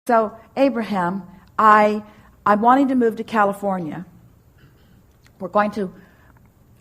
So, Abraham, I'm wanting to move to California. We're going to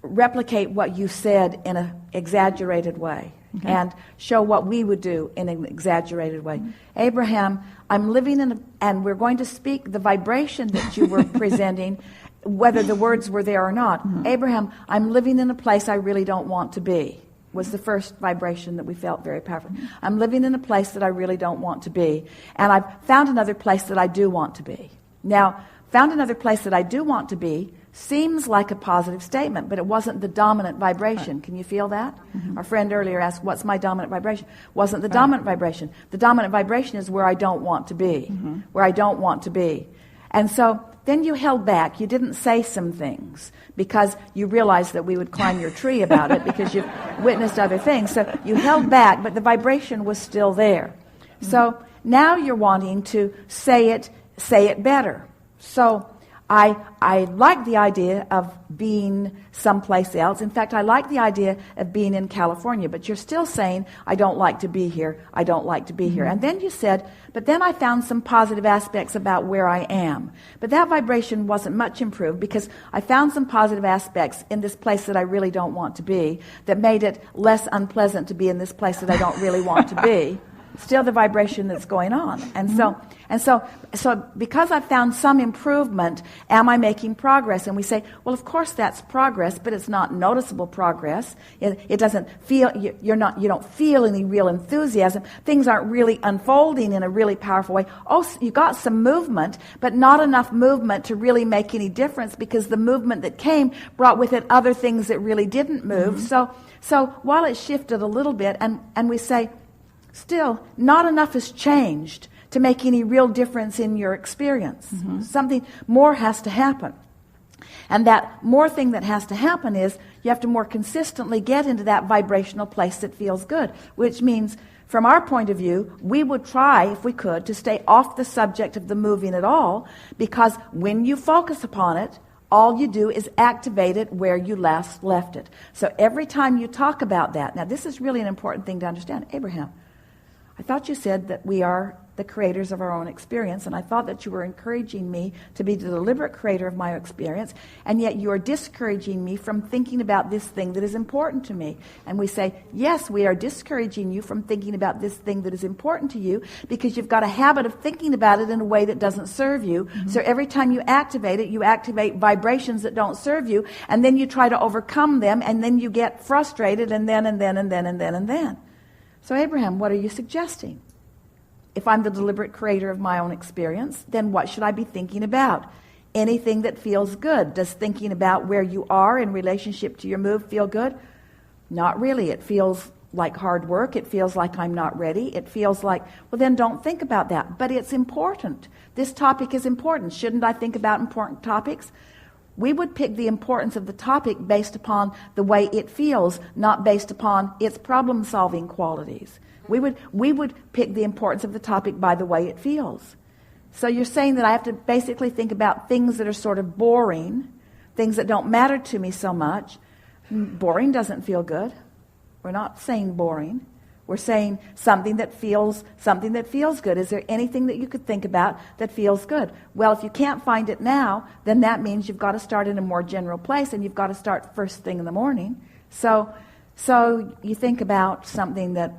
replicate what you said in an exaggerated way, okay, and show what we would do in an exaggerated way. Mm-hmm. Abraham, I'm living and we're going to speak the vibration that you were presenting, whether the words were there or not. Mm-hmm. Abraham, I'm living in a place I really don't want to be, was the first vibration that we felt very powerful. Mm-hmm. I'm living in a place that I really don't want to be, and I've found another place that I do want to be. Now, found another place that I do want to be seems like a positive statement, but it wasn't the dominant vibration. Right. Can you feel that? Mm-hmm. Our friend earlier asked, what's my dominant vibration? Wasn't the dominant vibration. The dominant vibration is where I don't want to be, mm-hmm, where I don't want to be. And so then you held back. You didn't say some things because you realized that we would climb your tree about it because you've witnessed other things. So you held back, but the vibration was still there. Mm-hmm. So now you're wanting to say it better. So I like the idea of being someplace else. In fact, I like the idea of being in California, but you're still saying, I don't like to be here. I don't like to be here. And then you said, but then I found some positive aspects about where I am. But that vibration wasn't much improved because I found some positive aspects in this place that I really don't want to be that made it less unpleasant to be in this place that I don't really want to be. Still the vibration that's going on. And so because I've found some improvement, am I making progress? And we say, well, of course that's progress, but it's not noticeable progress. It doesn't feel, you don't feel any real enthusiasm. Things aren't really unfolding in a really powerful way. Oh, you got some movement, but not enough movement to really make any difference because the movement that came brought with it other things that really didn't move. Mm-hmm. So while it shifted a little bit, and we say, still, not enough has changed to make any real difference in your experience. Mm-hmm. Something more has to happen. And that more thing that has to happen is you have to more consistently get into that vibrational place that feels good, which means, from our point of view, we would try, if we could, to stay off the subject of the moving at all, because when you focus upon it, all you do is activate it where you last left it. So every time you talk about that, now this is really an important thing to understand. Abraham, I thought you said that we are the creators of our own experience, and I thought that you were encouraging me to be the deliberate creator of my experience, and yet you are discouraging me from thinking about this thing that is important to me. And we say, yes, we are discouraging you from thinking about this thing that is important to you because you've got a habit of thinking about it in a way that doesn't serve you. Mm-hmm. So every time you activate it, you activate vibrations that don't serve you, and then you try to overcome them, and then you get frustrated, and then. So Abraham, what are you suggesting? If I'm the deliberate creator of my own experience, then what should I be thinking about? Anything that feels good. Does thinking about where you are in relationship to your move feel good? Not really. It feels like hard work. It feels like I'm not ready. It feels like, well, then don't think about that. But it's important. This topic is important. Shouldn't I think about important topics? We would pick the importance of the topic based upon the way it feels, not based upon its problem-solving qualities. We would pick the importance of the topic by the way it feels. So you're saying that I have to basically think about things that are sort of boring, things that don't matter to me so much. Boring doesn't feel good. We're not saying boring. We're saying something that feels good. Is there anything that you could think about that feels good? Well, if you can't find it now, then that means you've got to start in a more general place, and you've got to start first thing in the morning. So you think about something that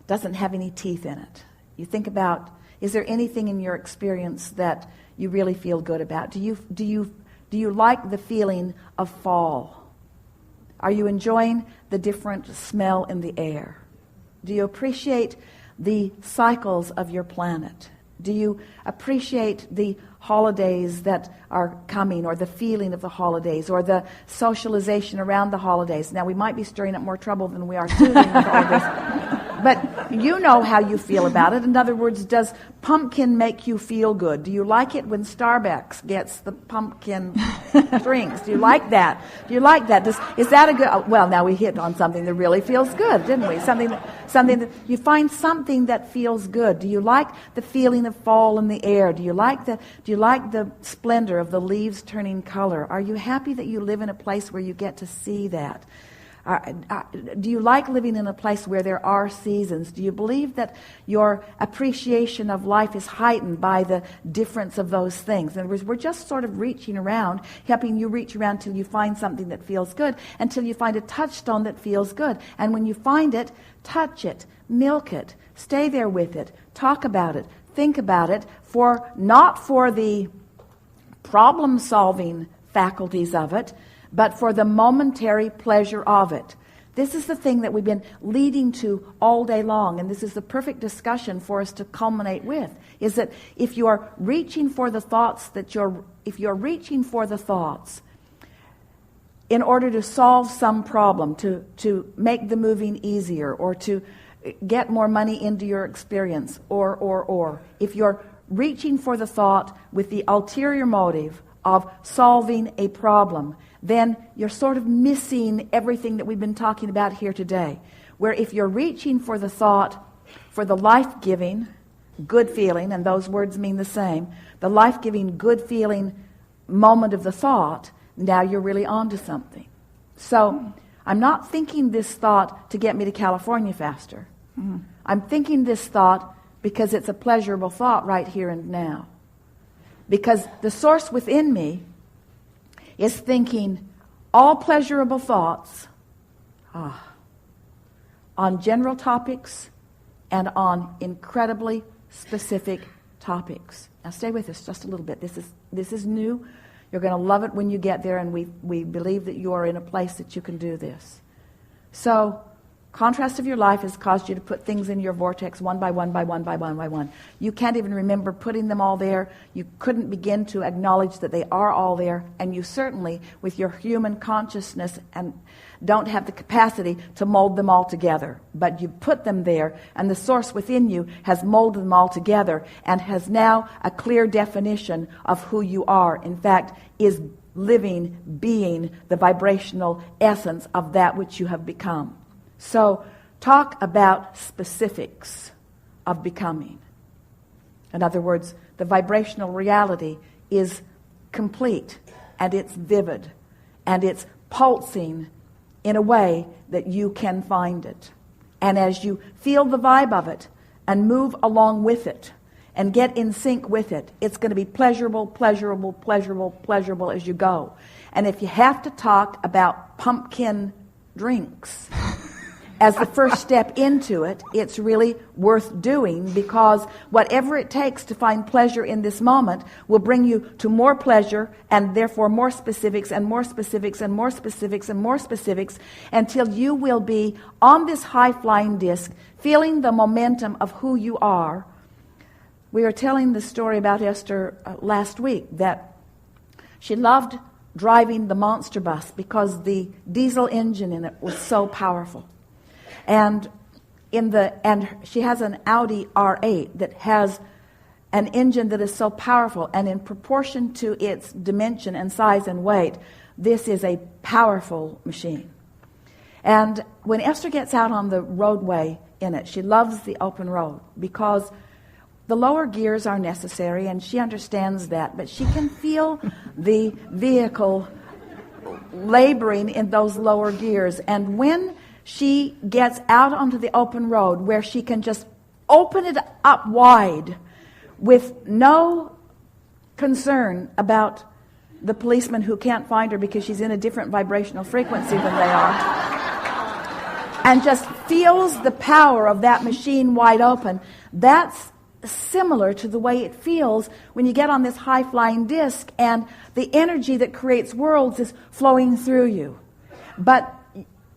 doesn't have any teeth in it. You think about, is there anything in your experience that you really feel good about? Do you like the feeling of fall? Are you enjoying the different smell in the air? Do you appreciate the cycles of your planet? Do you appreciate the holidays that are coming, or the feeling of the holidays, or the socialization around the holidays? Now, we might be stirring up more trouble than we are soothing with all this. But you know how you feel about it. In other words, does pumpkin make you feel good? Do you like it when Starbucks gets the pumpkin drinks? Do you like that? Is that a good... Well, now we hit on something that really feels good, didn't we? Something that you find something that feels good. Do you like the feeling of fall in the air? Do you like the splendor of the leaves turning color? Are you happy that you live in a place where you get to see that? Do you like living in a place where there are seasons? Do you believe that your appreciation of life is heightened by the difference of those things? In other words, we're just sort of reaching around, helping you reach around till you find something that feels good, until you find a touchstone that feels good. And when you find it, touch it, milk it, stay there with it, talk about it, think about it, not for the problem-solving faculties of it, but for the momentary pleasure of it. This is the thing that we've been leading to all day long, and this is the perfect discussion for us to culminate with, is that if you're reaching for the thoughts in order to solve some problem, to make the moving easier, or to get more money into your experience, or if you're reaching for the thought with the ulterior motive of solving a problem, then you're sort of missing everything that we've been talking about here today. Where if you're reaching for the thought, for the life-giving, good feeling, and those words mean the same, the life-giving, good feeling moment of the thought, now you're really onto something. So I'm not thinking this thought to get me to California faster. I'm thinking this thought because it's a pleasurable thought right here and now. Because the source within me is thinking all pleasurable thoughts on general topics and on incredibly specific topics. Now stay with us just a little bit. This is new. You're going to love it when you get there, and we believe that you are in a place that you can do this. So, contrast of your life has caused you to put things in your vortex one by one by one by one by one. You can't even remember putting them all there. You couldn't begin to acknowledge that they are all there, and you certainly, with your human consciousness, and don't have the capacity to mold them all together. But you put them there, and the source within you has molded them all together and has now a clear definition of who you are. In fact, is living, being the vibrational essence of that which you have become. So, talk about specifics of becoming. In other words, the vibrational reality is complete, and it's vivid, and it's pulsing in a way that you can find it. And as you feel the vibe of it and move along with it and get in sync with it, it's going to be pleasurable, pleasurable, pleasurable, pleasurable as you go. And if you have to talk about pumpkin drinks as the first step into it, it's really worth doing, because whatever it takes to find pleasure in this moment will bring you to more pleasure, and therefore more specifics and more specifics and more specifics and more specifics, until you will be on this high-flying disc, feeling the momentum of who you are. We were telling the story about Esther last week, that she loved driving the monster bus because the diesel engine in it was so powerful. And she has an Audi R8 that has an engine that is so powerful, and in proportion to its dimension and size and weight, this is a powerful machine. And when Esther gets out on the roadway in it, she loves the open road because the lower gears are necessary, and she understands that, but she can feel the vehicle laboring in those lower gears. And when she gets out onto the open road where she can just open it up wide with no concern about the policeman who can't find her because she's in a different vibrational frequency than they are, and just feels the power of that machine wide open, that's similar to the way it feels when you get on this high-flying disc and the energy that creates worlds is flowing through you. But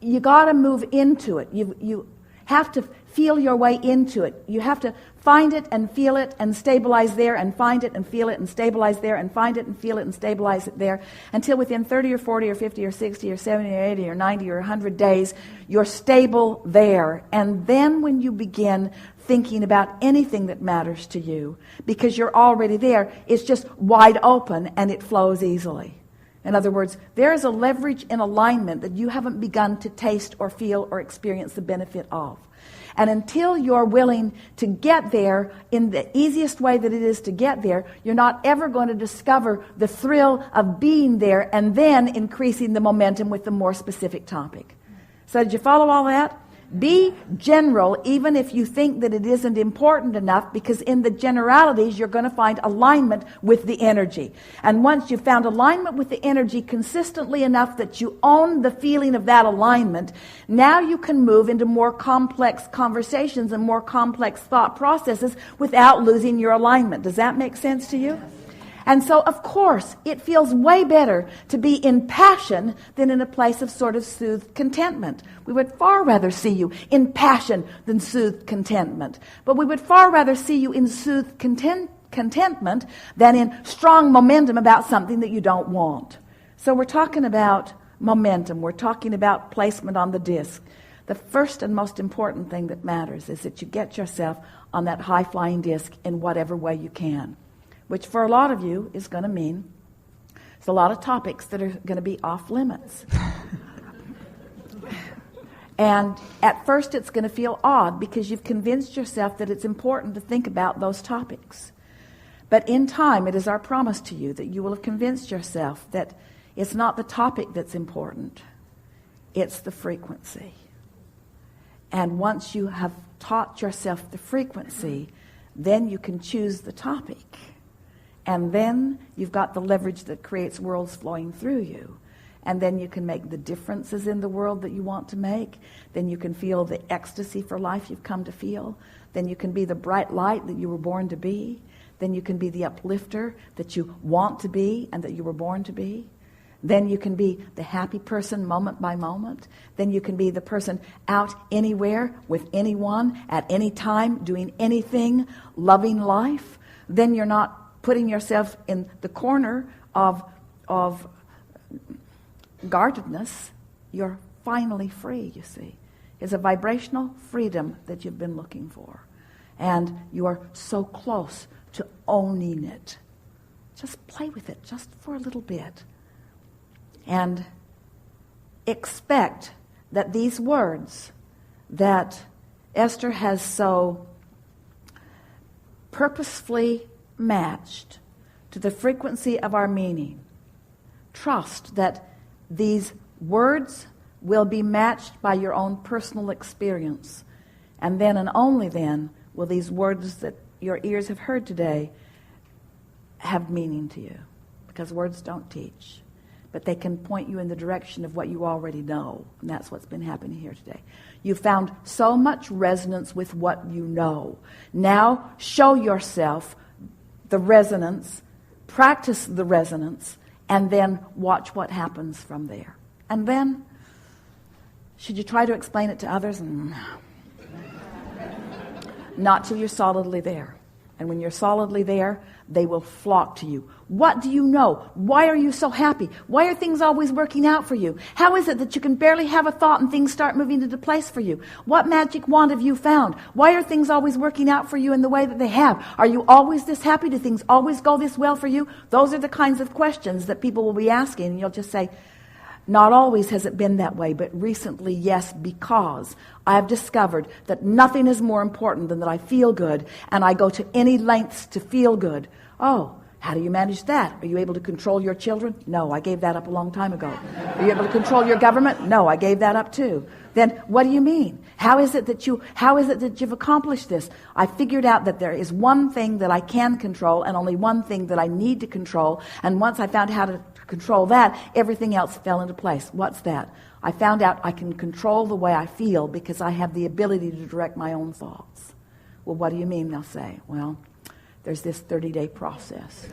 you got to move into it. You have to feel your way into it. You have to find it and feel it and stabilize there, and find it and feel it and stabilize there, and find it and feel it and stabilize it there, until within 30 or 40 or 50 or 60 or 70 or 80 or 90 or 100 days, you're stable there. And then when you begin thinking about anything that matters to you, because you're already there, it's just wide open and it flows easily. In other words, there is a leverage in alignment that you haven't begun to taste or feel or experience the benefit of. And until you're willing to get there in the easiest way that it is to get there, you're not ever going to discover the thrill of being there and then increasing the momentum with the more specific topic. So did you follow all that? Be general even if you think that it isn't important enough, because in the generalities you're going to find alignment with the energy. And once you've found alignment with the energy consistently enough that you own the feeling of that alignment, now you can move into more complex conversations and more complex thought processes without losing your alignment. Does that make sense to you? And so, of course, it feels way better to be in passion than in a place of sort of soothed contentment. We would far rather see you in passion than soothed contentment. But we would far rather see you in soothed contentment than in strong momentum about something that you don't want. So we're talking about momentum. We're talking about placement on the disc. The first and most important thing that matters is that you get yourself on that high-flying disc in whatever way you can, which for a lot of you is going to mean there's a lot of topics that are going to be off limits. And at first it's going to feel odd because you've convinced yourself that it's important to think about those topics. But in time, it is our promise to you that you will have convinced yourself that it's not the topic that's important, it's the frequency. And once you have taught yourself the frequency, then you can choose the topic. And then you've got the leverage that creates worlds flowing through you. And then you can make the differences in the world that you want to make. Then you can feel the ecstasy for life you've come to feel. Then you can be the bright light that you were born to be. Then you can be the uplifter that you want to be and that you were born to be. Then you can be the happy person moment by moment. Then you can be the person out anywhere with anyone at any time doing anything, loving life. Then you're not putting yourself in the corner of guardedness. You're finally free, you see. It's a vibrational freedom that you've been looking for. And you are so close to owning it. Just play with it just for a little bit. And expect that these words that Esther has so purposefully matched to the frequency of our meaning, trust that these words will be matched by your own personal experience. And then and only then will these words that your ears have heard today have meaning to you. Because words don't teach, but they can point you in the direction of what you already know. And that's what's been happening here today. You found so much resonance with what you know. Now show yourself the resonance, practice the resonance, and then watch what happens from there. And then, should you try to explain it to others? Not till you're solidly there. And when you're solidly there, they will flock to you. What do you know? Why are you so happy? Why are things always working out for you? How is it that you can barely have a thought and things start moving into place for you? What magic wand have you found? Why are things always working out for you in the way that they have? Are you always this happy? Do things always go this well for you? Those are the kinds of questions that people will be asking, and you'll just say, not always has it been that way, but recently, yes, because I have discovered that nothing is more important than that I feel good, and I go to any lengths to feel good. Oh, how do you manage that? Are you able to control your children? No, I gave that up a long time ago. Are you able to control your government? No, I gave that up too. Then what do you mean? How is it that you've accomplished this? I figured out that there is one thing that I can control and only one thing that I need to control. And once I found how to control that, everything else fell into place. What's that? I found out I can control the way I feel because I have the ability to direct my own thoughts. Well, what do you mean? They'll say, well, there's this 30-day process.